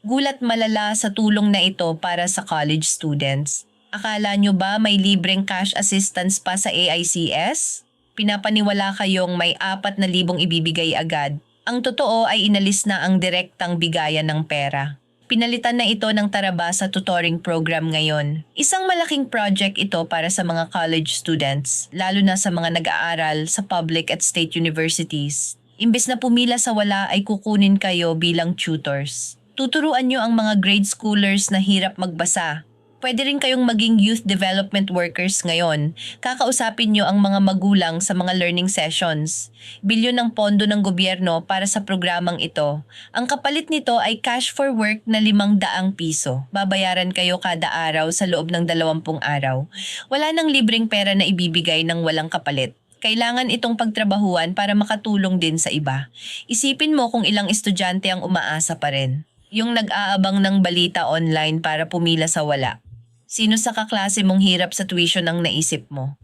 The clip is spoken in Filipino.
Gulat malala sa tulong na ito para sa college students. Akala nyo ba may libreng cash assistance pa sa AICS? Pinapaniwala kayong may 4,000 ibibigay agad. Ang totoo ay inalis na ang direktang bigayan ng pera. Pinalitan na ito ng Tarabasa Tutoring Program ngayon. Isang malaking project ito para sa mga college students, lalo na sa mga nag-aaral sa public at state universities. Imbes na pumila sa wala ay kukunin kayo bilang tutors. Tuturuan nyo ang mga grade schoolers na hirap magbasa. Pwede rin kayong maging youth development workers ngayon. Kakausapin nyo ang mga magulang sa mga learning sessions. Bilyon ng pondo ng gobyerno para sa programang ito. Ang kapalit nito ay cash for work na 500 piso. Babayaran kayo kada araw sa loob ng 20 araw. Wala nang libreng pera na ibibigay ng walang kapalit. Kailangan itong pagtrabahuan para makatulong din sa iba. Isipin mo kung ilang estudyante ang umaasa pa rin. Yung nag-aabang ng balita online para pumila sa wala. Sino sa kaklase mong hirap sa tuition ang naisip mo?